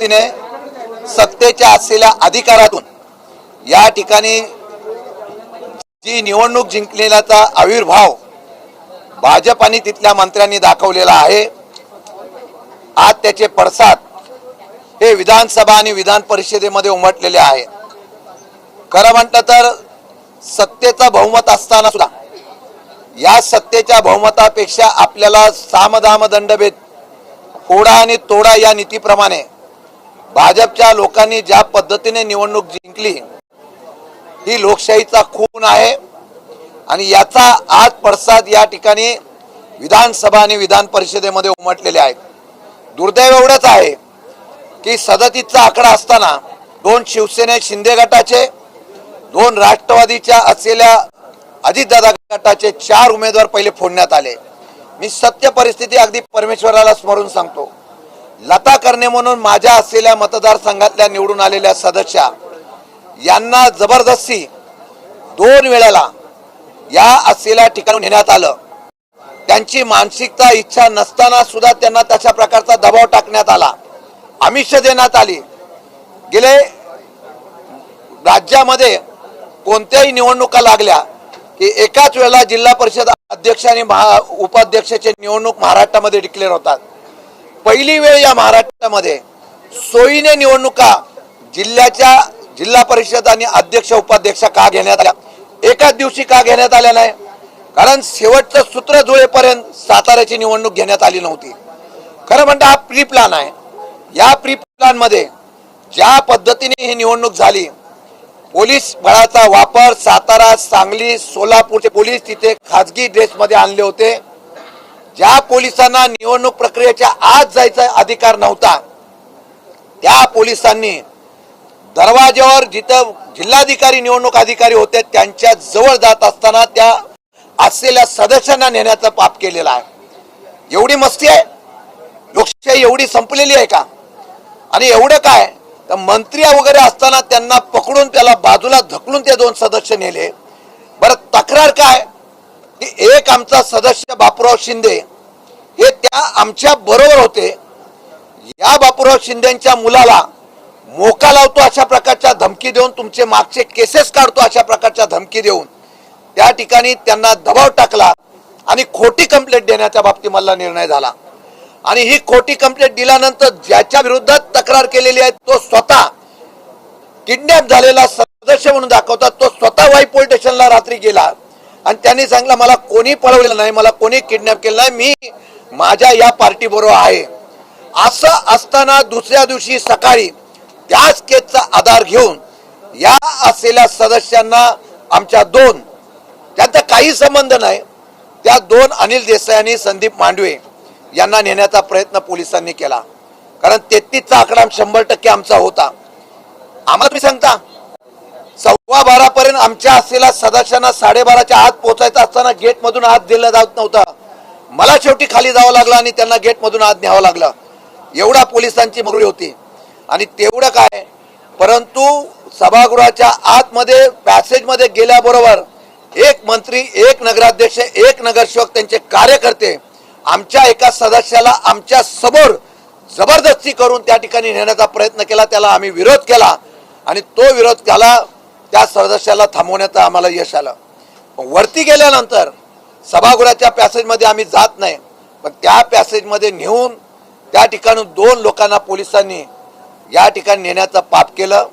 पद्धतीने सत्तेच्या असलेल्या अधिकारातून या ठिकाणी जी निवडणूक जिंकलेल्याचा आविर्भाव भाजप आणि तिथल्या मंत्र्यांनी दाखवलेला आहे, आज त्याचे पडसाद हे विधानसभा आणि विधान परिषदेमध्ये उमटलेले आहे। खरं म्हटलं तर सत्तेचा बहुमत असताना सुद्धा या सत्तेच्या बहुमतापेक्षा आपल्याला सामदाम दंडभेद फोडा आणि तोडा या नीतीप्रमाणे भाजपच्या लोकांनी ज्या पद्धतीने निवडणूक जिंकली ही लोकशाहीचा खून आहे आणि याचा आज पडसाद या ठिकाणी विधानसभा आणि विधान परिषदेमध्ये उमटलेले आहेत। दुर्दैव एवढंच आहे की 37चा आकडा असताना 2 शिवसेना शिंदे गटाचे, 2 राष्ट्रवादीच्या असलेल्या अजितदादा गटाचे 4 उमेदवार पहिले फोडण्यात आले। मी सत्य परिस्थिती अगदी परमेश्वराला स्मरून सांगतो, लता करणे म्हणून माझ्या असलेल्या मतदारसंघातल्या निवडून आलेल्या सदस्या यांना जबरदस्ती 2 वेळेला या असलेल्या ठिकाणी नेण्यात आलं। त्यांची मानसिकता इच्छा नसताना सुद्धा त्यांना तशा प्रकारचा दबाव टाकण्यात आला, आमिष देण्यात आली। गेले राज्यामध्ये कोणत्याही निवडणुका लागल्या की एकाच वेळेला जिल्हा परिषद अध्यक्ष आणि उपाध्यक्षाची निवडणूक महाराष्ट्रामध्ये डिक्लेअर होतात। पहिली वेळ या महाराष्ट्रामध्ये सोयीने निवडणुका जिल्हा परिषद आणि अध्यक्ष उपाध्यक्ष का घेण्यात आल्या, एकाच दिवशी का घेण्यात आल्या नाही? कारण शेवटचं सूत्र जुळेपर्यंत साताऱ्याची निवडणूक घेण्यात आली नव्हती। खरं म्हणजे हा प्री प्लॅन आहे। या प्री प्लॅन मध्ये ज्या पद्धतीने ही निवडणूक झाली, पोलीस बळाचा वापर सातारा, सांगली, सोलापूरचे पोलीस तिथे खाजगी ड्रेसमध्ये आणले होते। ज्या पोलिसांना निवडणूक प्रक्रियेच्या आत जायचा अधिकार नव्हता त्या पोलिसांनी दरवाज्यावर जिथं जिल्हाधिकारी निवडणूक अधिकारी होते त्यांच्या जवळ जात असताना त्या असलेल्या सदस्यांना नेण्याचं पाप केलेलं आहे। एवढी मस्ती आहे? लोकशाही एवढी संपलेली आहे का? आणि एवढं काय तर मंत्री वगैरे असताना त्यांना पकडून त्याला बाजूला ढकलून ते 2 सदस्य नेले। बरं, तक्रार काय की एक आमचा सदस्य बापूराव शिंदे हे त्या आमच्या बरोबर होते, या बापूराव शिंदेच्या मुलाला मोका लावतो अशा प्रकारच्या धमकी देऊन, तुमचे मागचे केसेस काढतो अशा प्रकारच्या धमकी देऊन त्या ठिकाणी त्यांना दबाव टाकला आणि खोटी कंप्लेंट देण्याच्या बाबतीत मला निर्णय झाला। आणि ही खोटी कंप्लेंट दिल्यानंतर ज्याच्या विरोधात तक्रार केलेली आहे तो स्वतः किडनॅप झालेला सदस्य म्हणून दाखवतात, तो स्वतः वाई पोलीस स्टेशनला रात्री गेला आणि त्यांनी सांगितलं मला कोणी पळवलेलं नाही, मला कोणी किडनॅप केलं नाही, मी माझ्या या पार्टी बरोबर आहे। असं असताना दुसऱ्या दिवशी सकाळी त्याच केसचा आधार घेऊन या असलेल्या सदस्यांना आमच्या 2 त्यांचा काही संबंध नाही त्या 2 अनिल देसाई आणि संदीप मांडवे यांना नेण्याचा प्रयत्न पोलिसांनी केला। कारण 33चा आकडा 100% आमचा होता। आम्हाला तुम्ही सांगता 12:15 पर्यंत आमच्या असलेल्या सदस्यांना 12:30च्या आत पोहोचायचं असताना गेट मधून आत दिलं जात नव्हतं। मला शेवटी खाली जावं लागलं आणि त्यांना गेट मधून आत न्यावं लागलं। एवढा पोलिसांची मगरी होती। आणि तेवढं काय, परंतु सभागृहाच्या आतमध्ये पॅसेजमध्ये गेल्याबरोबर एक मंत्री, एक नगराध्यक्ष, एक नगरसेवक, त्यांचे कार्यकर्ते आमच्या एका सदस्याला आमच्या समोर जबरदस्ती करून त्या ठिकाणी नेण्याचा प्रयत्न केला। त्याला आम्ही विरोध केला आणि तो विरोध केला, त्या सदस्याला थांबवण्याचं आम्हाला यश आलं। वरती गेल्यानंतर सभागृहाच्या पॅसेजमध्ये आम्ही जात नाही, पण त्या पॅसेजमध्ये नेऊन त्या ठिकाणी 2 लोकांना पोलिसांनी या ठिकाणी नेण्याचं पाप केलं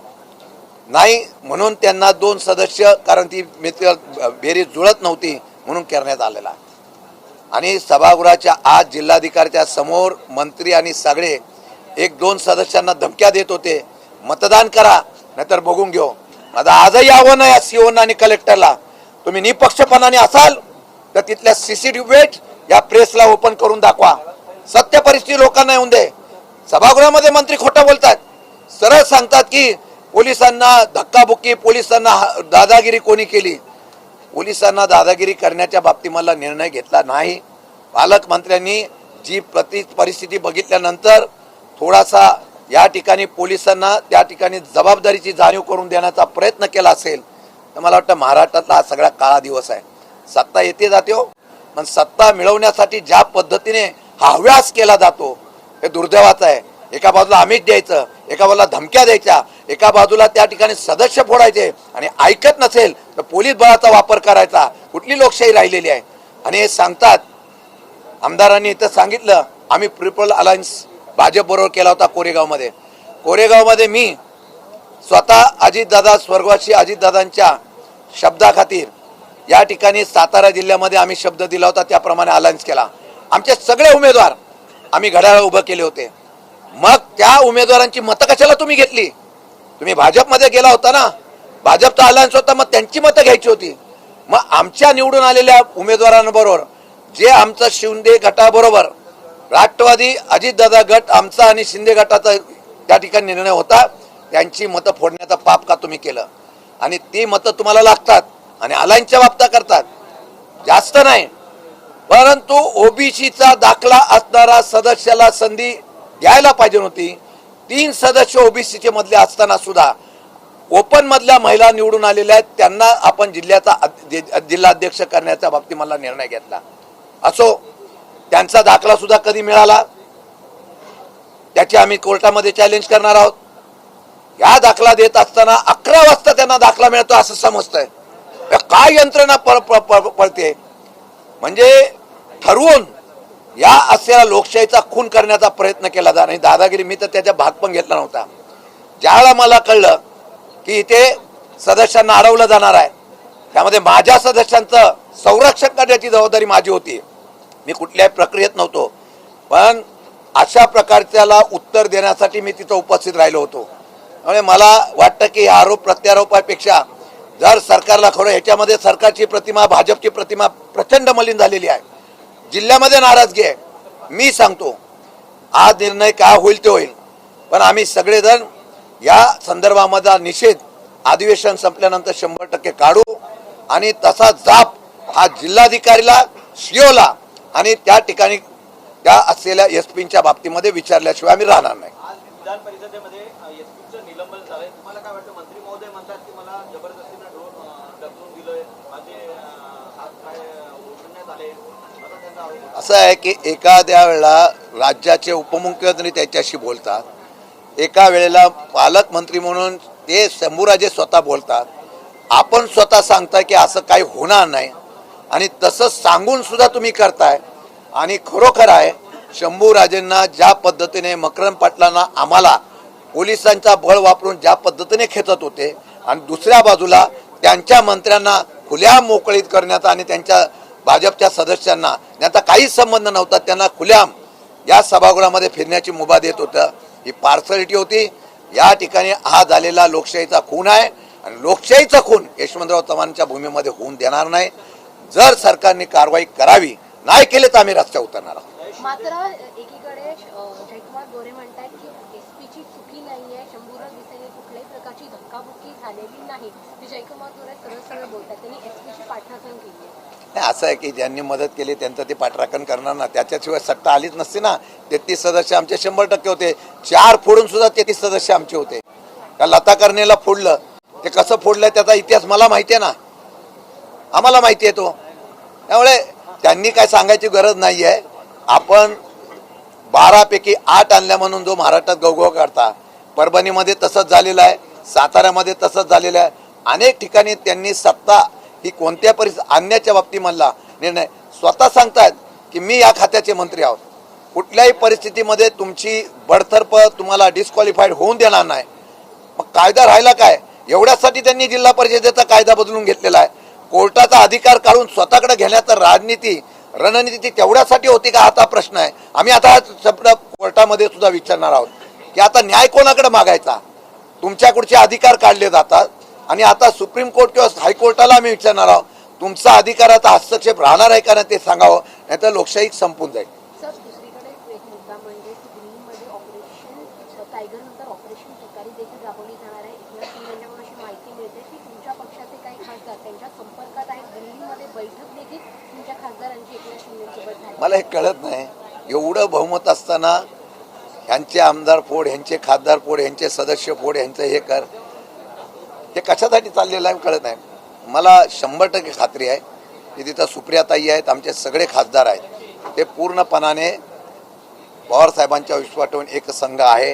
नाही म्हणून त्यांना 2 सदस्य, कारण ती मित्र बेरीज जुळत नव्हती म्हणून करण्यात आलेला। आणि सभागृहाच्या आज जिल्हाधिकाऱ्याच्या समोर मंत्री आणि सगळे 1-2 सदस्यांना धमक्या देत होते, मतदान करा नाहीतर बघून घेऊ। माझं आजही आव्हान आहे सीओना आणि कलेक्टरला, तुम्ही निपक्षपणाने असाल तर तिथल्या CCTV या प्रेसला ओपन करून दाखवा, सत्य परिस्थिती लोकांना येऊन दे। सभागृहामध्ये मंत्री खोटं बोलतात, सरळ सांगतात की पोलिसांना धक्काबुक्की, पोलिसांना दादागिरी कोणी केली। पोलिसांना दादागिरी करण्याच्या बाबतीत मला निर्णय घेतला नाही। पालकमंत्र्यांनी जी परिस्थिती बघितल्यानंतर थोडासा या ठिकाणी पोलिसांना त्या ठिकाणी जबाबदारीची जाणीव करून देण्याचा प्रयत्न केला असेल तर मला वाटतं महाराष्ट्रातला हा सगळा काळा दिवस आहे। सत्ता येते जाते हो, पण सत्ता मिळवण्यासाठी ज्या पद्धतीने हा हव्यास केला जातो हे दुर्दैवाचं आहे। एका बाजूला आमिष द्यायचं, एका बाजूला धमक्या द्यायच्या, एका बाजूला त्या ठिकाणी सदस्य फोडायचे आणि ऐकत नसेल तर पोलीस बळाचा वापर करायचा. कुठली लोकशाही राहिलेली आहे? आणि हे सांगतात आमदारांनी इथं सांगितलं आम्ही पीपल अलायन्स भाजप बरोबर केला होता कोरेगावमध्ये. कोरेगावमध्ये मी स्वतः अजितदादा स्वर्गवासी अजितदादांच्या शब्दाखातीर या ठिकाणी सातारा जिल्ह्यामध्ये आम्ही शब्द दिला होता त्याप्रमाणे अलायन्स केला. आमचे सगळे उमेदवार आम्ही घड्याळ उभं केले होते. मग त्या उमेदवारांची मतं कशाला तुम्ही घेतली? तुम्ही भाजपमध्ये गेला होता ना, भाजपचा अलायन्स होता, मग त्यांची मतं घ्यायची होती. मग आमच्या निवडून आलेल्या उमेदवारांबरोबर जे आमचं शिंदे गटाबरोबर राष्ट्रवादी अजितदादा गट आमचा आणि शिंदे गटाचा त्या ठिकाणी निर्णय होता, त्यांची मतं फोडण्याचा पाप का तुम्ही केलं? आणि ती मतं तुम्हाला लागतात आणि अलायन्सच्या बाबतीत करतात. जास्त नाही, परंतु ओबीसीचा दाखला असणारा सदस्याला संधी द्यायला पाहिजे होती. 3 सदस्य ओबीसीचे मधले असताना सुद्धा ओपन मधल्या महिला निवडून आलेल्या आहेत, त्यांना आपण जिल्हाध्यक्ष करण्याच्या बाबतीत मला निर्णय घेतला. असो, त्यांचा दाखला सुद्धा कधी मिळाला त्याची आम्ही कोर्टामध्ये चॅलेंज करणार आहोत. या दाखला देत असताना 11 वाजता त्यांना दाखला मिळतो असं समजतंय. काय यंत्रणा पळते? म्हणजे ठरवून या असलेल्या लोकशाहीचा खून करण्याचा प्रयत्न केला जात आणि दादागिरी. मी तर त्याचा भाग पण घेतला नव्हता. ज्यावेळेला मला कळलं की इथे सदस्यांना अडवलं जाणार आहे, त्यामध्ये माझ्या सदस्यांचं संरक्षण करण्याची जबाबदारी माझी होती. मी कुठल्याही प्रक्रियेत नव्हतो, पण अशा प्रकारच्याला उत्तर देण्यासाठी मी तिथं उपस्थित राहिलो होतो. त्यामुळे मला वाटतं की आरोप प्रत्यारोपापेक्षा जर सरकारला खरं ह्याच्यामध्ये सरकारची प्रतिमा भाजपची प्रतिमा प्रचंड मलिन झालेली आहे. जिल्ह्यामध्ये नाराजगी आहे. मी सांगतो आज निर्णय काय होईल ते होईल, पण आम्ही सगळेजण या संदर्भामध्ये निषेध अधिवेशन संपल्यानंतर 100% काढू आणि तसा जाप हा जिल्हाधिकारीला सीओला आणि त्या ठिकाणी त्या असलेल्या एसपीच्या बाबतीमध्ये विचारल्याशिवाय आम्ही राहणार नाही. विधान परिषदेमध्ये एसपीचं निलंबन झालंय. तुम्हाला काय वाटतं? मंत्री महोदय म्हणतात की मला जबरदस्तीने ढकलून दिलंय, माझे हात पाय ओढण्यात आले. असं आहे की एखाद्या वेळेला राज्याचे उपमुख्यमंत्री त्याच्याशी बोलतात, एका वेळेला पालकमंत्री म्हणून ते शंभूराजे स्वतः बोलतात. आपण स्वतः सांगताय की असं काही होणार नाही आणि तसं सांगून सुद्धा तुम्ही करताय. आणि खरोखर आहे शंभूराजेंना ज्या पद्धतीने मकरंद पाटलांना आम्हाला पोलिसांचा बळ वापरून ज्या पद्धतीने खेचत होते आणि दुसऱ्या बाजूला त्यांच्या मंत्र्यांना खुल्या मोकळीत करण्याचा आणि त्यांच्या भाजपच्या सदस्यांना त्यांचा काहीच संबंध नव्हता, त्यांना खुल्याम या सभागृहामध्ये फिरण्याची मुभा देत होतं. ही पार्सलिटी होती. या ठिकाणी हा झालेला लोकशाहीचा खून आहे आणि लोकशाहीचा खून यशवंतराव चव्हाणांच्या भूमीमध्ये होऊन देणार नाही. जर सरकारने कारवाई करावी, नाही केले तर आम्ही रस्त्यावर उतरणार आहोत. मात्र एकीकडे जयकुमार गोरे म्हणतात की एसपीची चुकी नाहीये, शंभूराज देसाईने कुठल्याही प्रकारची धक्काबुक्की झालेली नाही. जयकुमार गोरे सरळ सरळ बोलतात, त्यांनी एसपीची पाठराखण केली आहे. असं आहे की ज्यांनी मदत केली त्यांचं ते पाठराखण करणार ना, त्याच्याशिवाय सत्ता आलीच नसती ना. 33 सदस्य आमचे 100% होते. 4 फोडून सुद्धा 33 सदस्य आमचे होते. त्या लता कर्णीला फोडलं, ते कसं फोडलं त्याचा इतिहास मला माहिती आहे ना, आम्हाला माहिती आहे तो. त्यामुळे त्यांनी काय सांगायची गरज नाही आहे. आपण 12 पैकी 8 आणल्या म्हणून जो महाराष्ट्रात गवगव करता, परभणीमध्ये तसंच झालेलं आहे, साताऱ्यामध्ये तसंच झालेलं आहे. अनेक ठिकाणी त्यांनी सत्ता ही कोणत्या परिस्थिती आणण्याच्या बाबतीमधला निर्णय स्वतः सांगतात की मी या खात्याचे मंत्री आहोत, कुठल्याही परिस्थितीमध्ये तुमची बडतर्फ तुम्हाला डिस्क्वालिफाईड होऊन देणार नाही. मग कायदा राहिला काय? एवढ्यासाठी त्यांनी जिल्हा परिषदेचा कायदा बदलून घेतलेला आहे. कोर्टाचा अधिकार काढून स्वतःकडे घेण्याचा रणनीती तेवढ्यासाठी होती का? आता प्रश्न आहे. आम्ही आता कोर्टामध्ये सुद्धा विचारणार आहोत की आता न्याय कोणाकडे मागायचा? तुमच्याकडचे अधिकार काढले जातात आणि आता सुप्रीम कोर्ट किंवा हायकोर्टाला आम्ही विचारणार आहोत तुमचा अधिकाराचा हस्तक्षेप राहणार आहे का नाही ते सांगावं, नाही तर लोकशाही संपून जाईल. सर, दुसरीकडे एक मुद्दा म्हणजे की दिल्लीमध्ये ऑपरेशन टायगर नंतर ऑपरेशन तुकारी देखील राबवली जाणार आहे. एकनाथ शिंदेकडून अशी माहिती मिळते की तुमच्या पक्षाचे काही खासदार त्यांच्या संपर्कात आहेत. दिल्लीमध्ये बैठक देखील तुमच्या खासदारांची एकनाथ शिंदेसोबत झाली. मला हे कळत नाही, एवढं बहुमत असताना ह्यांचे आमदार फोड, ह्यांचे खासदार फोड, ह्यांचे सदस्य फोड, ह्यांचं हे कर, हे कशासाठी चाललेलं आहे कळत नाही. मला 100% खात्री आहे की तिथं सुप्रियाताई आहेत, आमचे सगळे खासदार आहेत, ते पूर्णपणाने पवार साहेबांच्या विश्वास ठेवून एक संघ आहे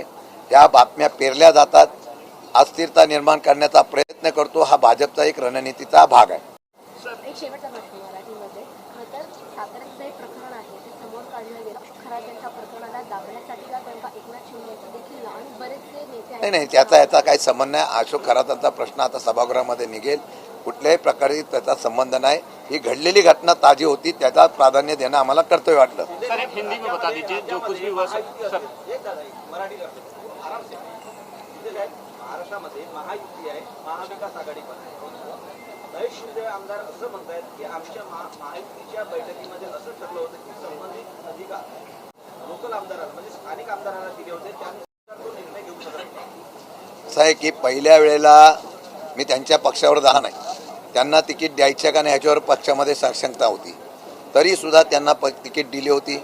ह्या बातम्या पेरल्या जातात, अस्थिरता निर्माण करण्याचा प्रयत्न करतो. हा भाजपचा एक रणनीतीचा भाग आहे. एक शेवटचा प्रश्न मराठीमध्ये. खरं तर साताऱ्याचं जे प्रकरण आहे ते समोर काढलं गेलं. खरात प्रकरणाला दाबण्यासाठी का त्यांना एकनाथ शिंदे देखील आणि बरेचसे नेते नाही नाही, याचा काही संबंध नाही. अशोक खरातांचा प्रश्न आता सभागृहामध्ये निघेल. कुठल्याही प्रकारे त्याचा संबंध नाही. ही घडलेली घटना ताजी होती, त्याचा प्राधान्य देणं आम्हाला कर्तव्य वाटलं. सर एक हिंदी में बता दीजिए जो कुछ भी हुआ सर. मराठी आराम से महाराष्ट्रामध्ये महायुती आहे, महाविकास आघाडी पण आहे. महेश शिंदे आमदार असं म्हणतायत की आमच्या महायुतीच्या बैठकीमध्ये असं ठरलं होतं की संबंधित अधिकार लोकल आमदारांना म्हणजे स्थानिक आमदारांना दिले होते, त्यानुसार तो निर्णय घेऊ शकत नाही. असं आहे की पहिल्या वेळेला मी त्यांच्या पक्षावर जाणार नाही. त्यांना तिकीट द्यायचं का नाही ह्याच्यावर पक्षामध्ये साशंकता होती. तरीसुद्धा त्यांना तिकीट दिली होती.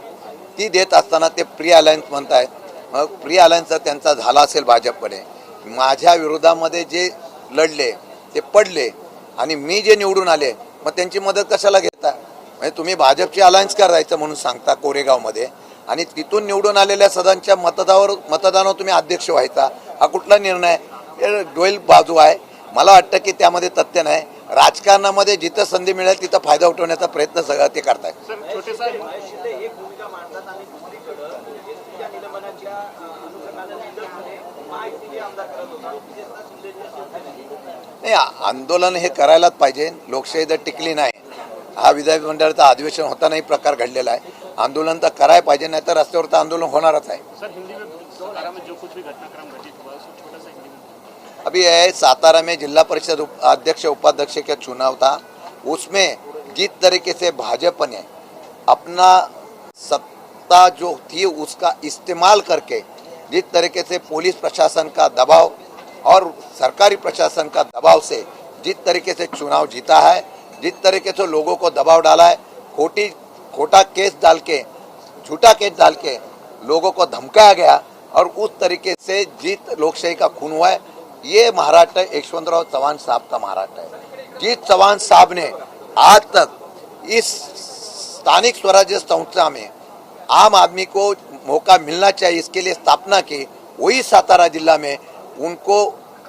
ती देत असताना ते प्री अलायन्स म्हणतायत. मग प्री अलायन्सचा त्यांचा झाला असेल भाजपकडे. माझ्या विरोधामध्ये जे लढले ते पडले आणि मी जे निवडून आले, मग त्यांची मदत कशाला घेता? म्हणजे तुम्ही भाजपची अलायन्स करायचं म्हणून सांगता कोरेगावमध्ये आणि तिथून निवडून आलेल्या सदांच्या मतदानावर तुम्ही अध्यक्ष व्हायचा. हा कुठला निर्णय? हे डोल बाजू आहे. मला वाटतं की त्यामध्ये तथ्य नाही. राजकारणामध्ये जिथं संधी मिळेल तिथं फायदा उठवण्याचा प्रयत्न सगळं ते करतायत. महेश शिंदे एक भूमिका मांडतात आणि दुसरीकडं एसटीच्या निलंबनाच्या अनुषंगाने निलंबनाने महायुतीचे आमदार करत होता. विशेषतः शिंदेच्या शिवसेनेचे नाही, आंदोलन हे करायलाच पाहिजे. लोकशाही जर टिकली नाही, हा विधानमंडळाचा अधिवेशन होतानाही प्रकार घडलेला आहे. आंदोलन तर करायला पाहिजे, नाही तर रस्त्यावर तर आंदोलन होणारच आहे. सर हिंदी में सातारा में जो कुछ भी घटनाक्रम घटित हुआ उसको छोटा सा हिंदी में. अभी है सातारा में जिला परिषद अध्यक्ष उपाध्यक्ष का चुनाव था. उसमें जिस तरीके से भाजपा ने अपना सत्ता जो थी उसका इस्तेमाल करके जिस तरीके से पुलिस प्रशासन का दबाव और सरकारी प्रशासन का दबाव से जिस तरीके से चुनाव जीता है, जिस तरीके से लोगों को दबाव डाला है, खोटा केस डाल के, झूठा केस डाल के लोगों को धमकाया गया और उस तरीके से जीत लोकशाही का खून हुआ है. ये महाराष्ट्र यशवंतराव चव्हाण साहब का महाराष्ट्र है. जिस चव्हाण साहब ने आज तक इस स्थानिक स्वराज्य संस्था में आम आदमी को मौका मिलना चाहिए इसके लिए स्थापना की, वही सातारा जिला में उनको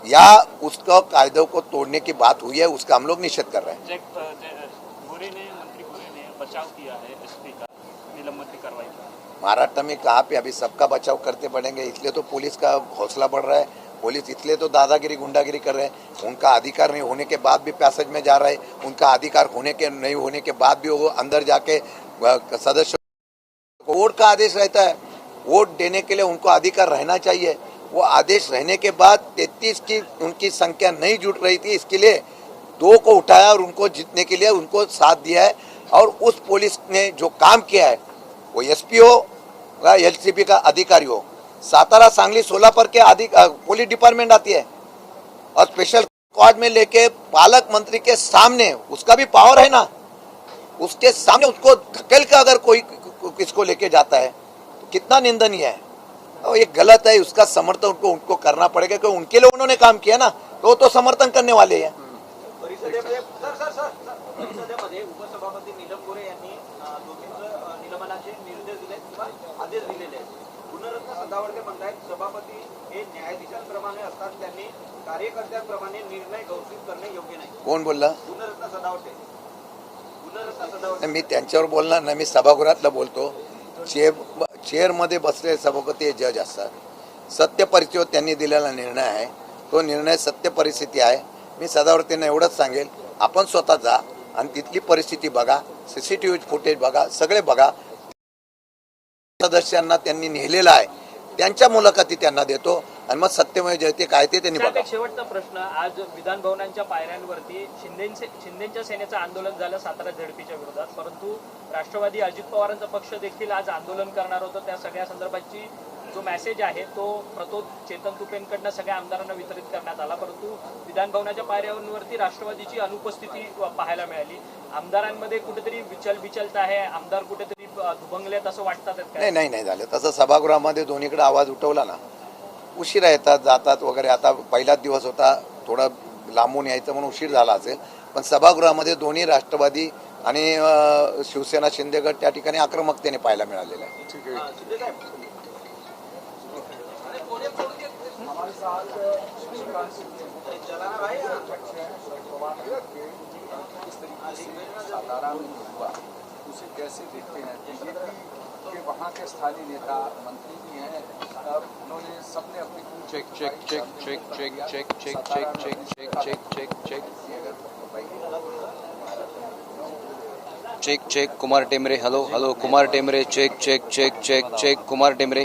या उसका कायदों को तोड़ने की बात हुई है. उसका हम लोग निषेध कर रहे हैं. मंत्री गोरे ने बचाव किया है एसपी का निलंबन की कार्रवाई का. महाराष्ट्र में कहाँ पे अभी सबका बचाव करते पड़ेंगे. इसलिए तो पुलिस का हौसला बढ़ रहा है. पुलिस इसलिए तो दादागिरी गुंडागिरी कर रहे हैं. उनका अधिकार नहीं होने के बाद भी पैसेज में जा रहे हैं. उनका अधिकार नहीं होने के बाद भी वो अंदर जाके सदस्य को वोट का आदेश रहता है. वोट देने के लिए उनको अधिकार रहना चाहिए. वो आदेश रहने के बाद 33 की उनकी संख्या नहीं जुट रही थी. इसके लिए 2 को उठाया और उनको जीतने के लिए उनको साथ दिया है. और उस पुलिस ने जो काम किया है, वो एसपी हो या एलसीबी का अधिकारी हो, सातारा सांगली सोलापुर के पुलिस डिपार्टमेंट आती है और स्पेशल स्क्वाड में लेके पालक मंत्री के सामने, उसका भी पावर है ना, उसके सामने उसको धकेल के अगर कोई किसको लेके जाता है तो कितना निंदनीय है. और ये गलत है. उसका समर्थन उनको करना पड़ेगा क्योंकि उनके लिए उन्होंने काम किया ना, तो समर्थन करने वाले हैं. परिषदेमध्ये उपसभापती नीलम गोरे यांनी दोषींचं निलंबनाचे निर्देश दिले किंवा आदेश दिलेले आहेत. गुणरत्न सदावर्ते म्हणतायत सभापती हे न्यायाधीशांप्रमाणे असतात, त्यांनी कार्यकर्त्यांप्रमाणे निर्णय घोषित करणे योग्य नाही. कोण बोलला? गुणरत्न सदावर्ते. मी त्यांच्यावर बोलणार नाही. मी सभागृहातलं बोलतो. चेअरमध्ये बसलेले सभापती हे जज असतात. सत्य परिस्थितीवर त्यांनी दिलेला निर्णय आहे. तो निर्णय सत्य परिस्थिती आहे. मी सदावर्तींना एवढंच सांगेल, आपण स्वतः जा आणि तिथली परिस्थिती बघा, सीसीटीव्ही फुटेज बघा, सगळे बघा. सदस्यांना त्यांनी नेलेलं आहे, त्यांच्या मुलाखती त्यांना देतो आणि मग सत्यमेव जयते काय ते त्यांनी बघा. शेवटचा प्रश्न. आज विधान भवनांच्या पायऱ्यांवरती शिंदेच्या सेनेचं आंदोलन झालं सातारा झडपीच्या विरोधात, परंतु राष्ट्रवादी अजित पवारांचा पक्ष देखील आज आंदोलन करणार होतं. त्या सगळ्या संदर्भाची जो मेसेज आहे तो प्रतोद चेतन तुपेंकडनं सगळ्या आमदारांना वितरित करण्यात आला, परंतु विधान भवनाच्या पायऱ्यांवरती राष्ट्रवादीची अनुपस्थिती पाहायला मिळाली. आमदारांमध्ये कुठेतरी विचलता आहे, आमदार कुठेतरी दुभंगलेत असं वाटतात. नाही झालं तसं. सभागृहामध्ये दोन्हीकडे आवाज उठवला ना, उशिरा येतात जातात वगैरे. आता पहिलाच दिवस होता, थोडं लांबून यायचं म्हणून उशीर झाला असेल, पण सभागृहामध्ये दोन्ही राष्ट्रवादी आणि शिवसेना शिंदे गट त्या ठिकाणी आक्रमकतेने पाहायला मिळालेलं आहे. चलाना भाई सातारा में हुआ उसे कैसे देखते हैं? बीजेपी के वहाँ के स्थानीय नेता मंत्री भी हैं, उन्होंने सबने अपनी check check check check check check check check check check check check check check check Kumar Temre hello hello Kumar Temre check check check check check Kumar Temre